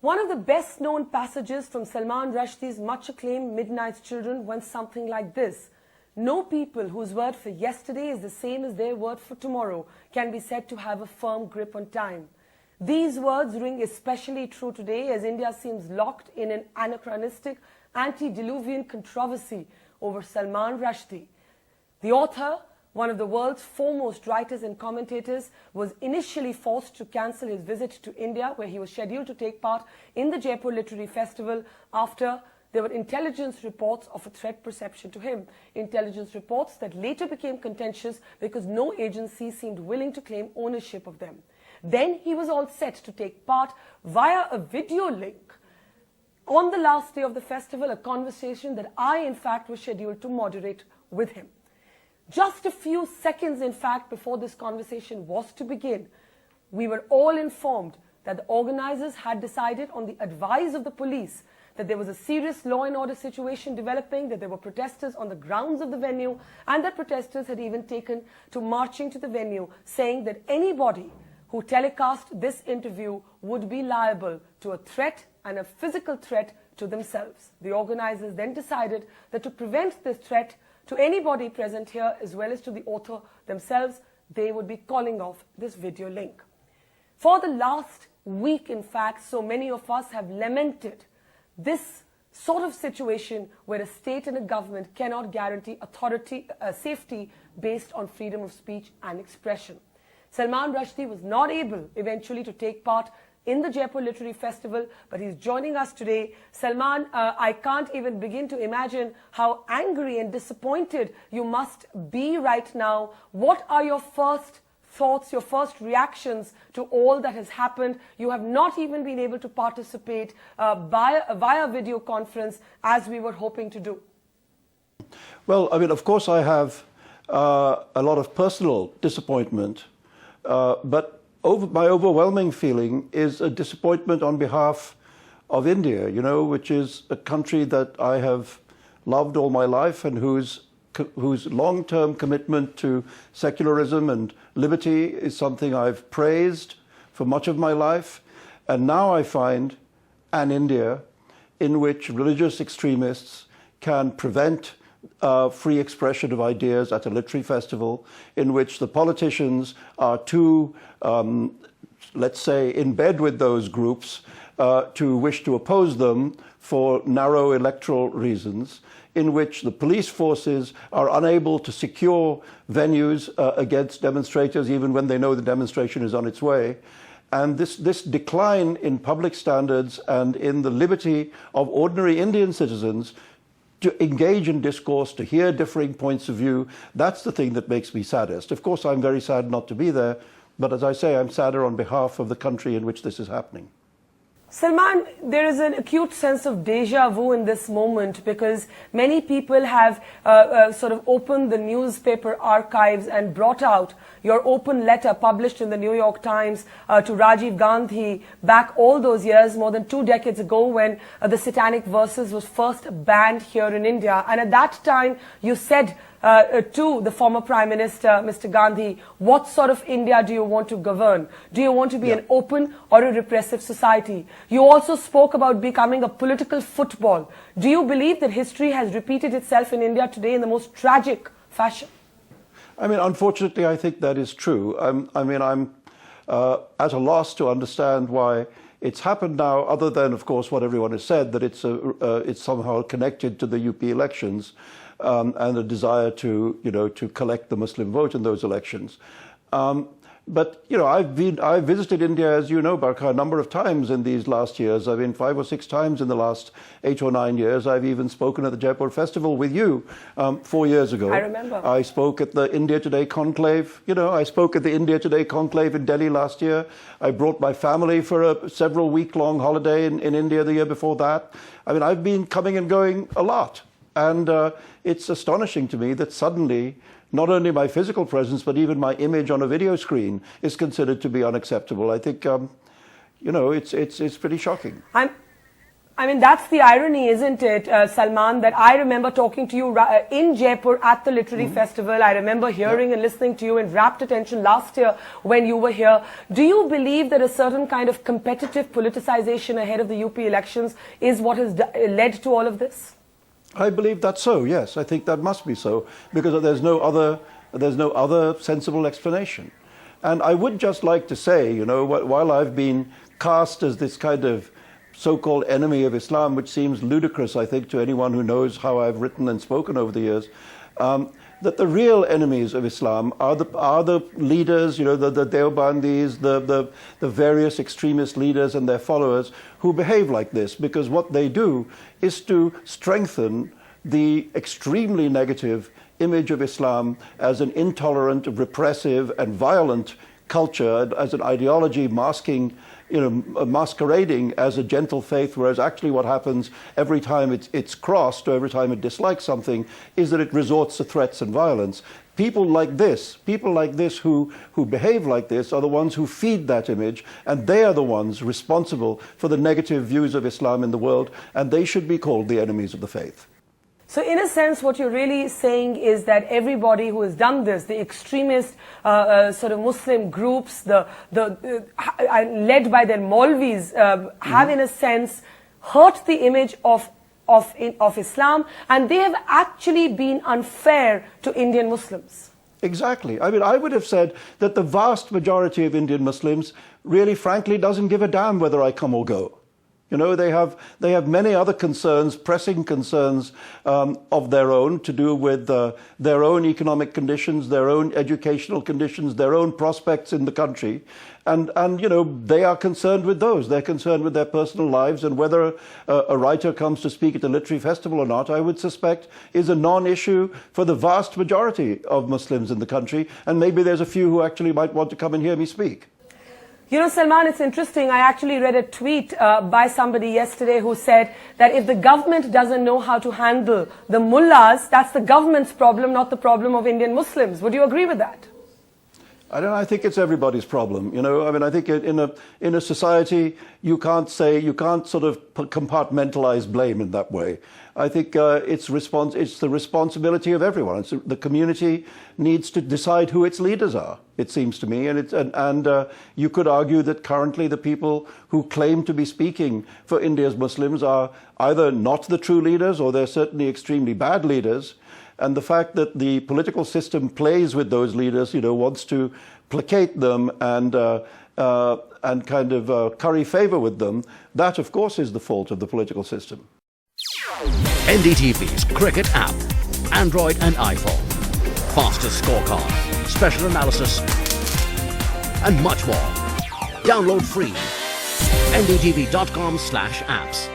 One of the best-known passages from Salman Rushdie's much-acclaimed Midnight's Children went something like this. No people whose word for yesterday is the same as their word for tomorrow can be said to have a firm grip on time. These words ring especially true today as India seems locked in an anachronistic, antediluvian controversy over Salman Rushdie. The author, one of the world's foremost writers and commentators, was initially forced to cancel his visit to India, where he was scheduled to take part in the Jaipur Literary Festival after there were intelligence reports of a threat perception to him. Intelligence reports that later became contentious because no agency seemed willing to claim ownership of them. Then he was all set to take part via a video link on the last day of the festival, a conversation that I, in fact, was scheduled to moderate with him. Just a few seconds, in fact, before this conversation was to begin, we were all informed that the organizers had decided on the advice of the police that there was a serious law and order situation developing, that there were protesters on the grounds of the venue, and that protesters had even taken to marching to the venue, saying that anybody who telecast this interview would be liable to a threat and a physical threat to themselves. The organizers then decided that to prevent this threat to anybody present here, as well as to the author themselves, they would be calling off this video link. For the last week, in fact, so many of us have lamented this sort of situation where a state and a government cannot guarantee safety based on freedom of speech and expression. Salman Rushdie was not able eventually to take part in the Jaipur Literary Festival, but he's joining us today. Salman, I can't even begin to imagine how angry and disappointed you must be right now. What are your first thoughts, your first reactions to all that has happened? You have not even been able to participate via video conference as we were hoping to do. Well, I mean, of course I have a lot of personal disappointment, but my overwhelming feeling is a disappointment on behalf of India, which is a country that I have loved all my life and whose long-term commitment to secularism and liberty is something I've praised for much of my life. And now I find an India in which religious extremists can prevent free expression of ideas at a literary festival, in which the politicians are too, let's say, in bed with those groups to wish to oppose them for narrow electoral reasons, in which the police forces are unable to secure venues against demonstrators even when they know the demonstration is on its way. And this decline in public standards and in the liberty of ordinary Indian citizens to engage in discourse, to hear differing points of view, that's the thing that makes me saddest. Of course, I'm very sad not to be there, but as I say, I'm sadder on behalf of the country in which this is happening. Salman, there is an acute sense of deja vu in this moment because many people have sort of opened the newspaper archives and brought out your open letter published in the New York Times to Rajiv Gandhi back all those years, more than 2 decades ago, when the Satanic Verses was first banned here in India. And at that time, you said to the former Prime Minister, Mr. Gandhi, what sort of India do you want to govern? Do you want to be an open or a repressive society? You also spoke about becoming a political football. Do you believe that history has repeated itself in India today in the most tragic fashion? I mean, unfortunately, I think that is true. I'm at a loss to understand why it's happened now, other than, of course, what everyone has said, that it's somehow connected to the UP elections. And a desire to collect the Muslim vote in those elections. But I've visited India, as you know, Barkha, a number of times in these last years. I've been 5 or 6 times in the last 8 or 9 years. I've even spoken at the Jaipur Festival with you 4 years ago. I remember. I spoke at the India Today conclave. I spoke at the India Today conclave in Delhi last year. I brought my family for a several week-long holiday in India the year before that. I mean, I've been coming and going a lot. And it's astonishing to me that suddenly, not only my physical presence, but even my image on a video screen is considered to be unacceptable. I think, it's pretty shocking. I mean, that's the irony, isn't it, Salman, that I remember talking to you in Jaipur at the Literary Festival. I remember hearing and listening to you in rapt attention last year when you were here. Do you believe that a certain kind of competitive politicization ahead of the UP elections is what has led to all of this? I believe that's so, yes. I think that must be so, because there's no other sensible explanation. And I would just like to say, you know, while I've been cast as this kind of so-called enemy of Islam, which seems ludicrous, I think, to anyone who knows how I've written and spoken over the years, that the real enemies of Islam are the leaders, you know, the Deobandis, the various extremist leaders and their followers who behave like this, because what they do is to strengthen the extremely negative image of Islam as an intolerant, repressive, and violent culture, as an ideology masking, you know, masquerading as a gentle faith, whereas actually what happens every time it's crossed, or every time it dislikes something, is that it resorts to threats and violence. People like this who behave like this are the ones who feed that image, and they are the ones responsible for the negative views of Islam in the world, and they should be called the enemies of the faith. So in a sense, what you're really saying is that everybody who has done this, the extremist sort of Muslim groups, led by their Maulvis, have in a sense hurt the image of Islam, and they have actually been unfair to Indian Muslims. Exactly. I mean, I would have said that the vast majority of Indian Muslims really, frankly, doesn't give a damn whether I come or go. You know, they have many other concerns, pressing concerns of their own, to do with their own economic conditions, their own educational conditions, their own prospects in the country. And you know, they are concerned with those. They're concerned with their personal lives, and whether a writer comes to speak at the literary festival or not, I would suspect, is a non-issue for the vast majority of Muslims in the country. And maybe there's a few who actually might want to come and hear me speak. You know, Salman, it's interesting. I actually read a tweet by somebody yesterday who said that if the government doesn't know how to handle the mullahs, that's the government's problem, not the problem of Indian Muslims. Would you agree with that? I don't know, I think it's everybody's problem. You know, I mean, I think in a society, you can't sort of compartmentalize blame in that way. I think it's the responsibility of everyone. The community needs to decide who its leaders are, it seems to me. And you could argue that currently the people who claim to be speaking for India's Muslims are either not the true leaders, or they're certainly extremely bad leaders. And the fact that the political system plays with those leaders, you know, wants to placate them and kind of curry favor with them, that, of course, is the fault of the political system. NDTV's cricket app, Android and iPhone, fastest scorecard, special analysis, and much more. Download free. ndtv.com/apps.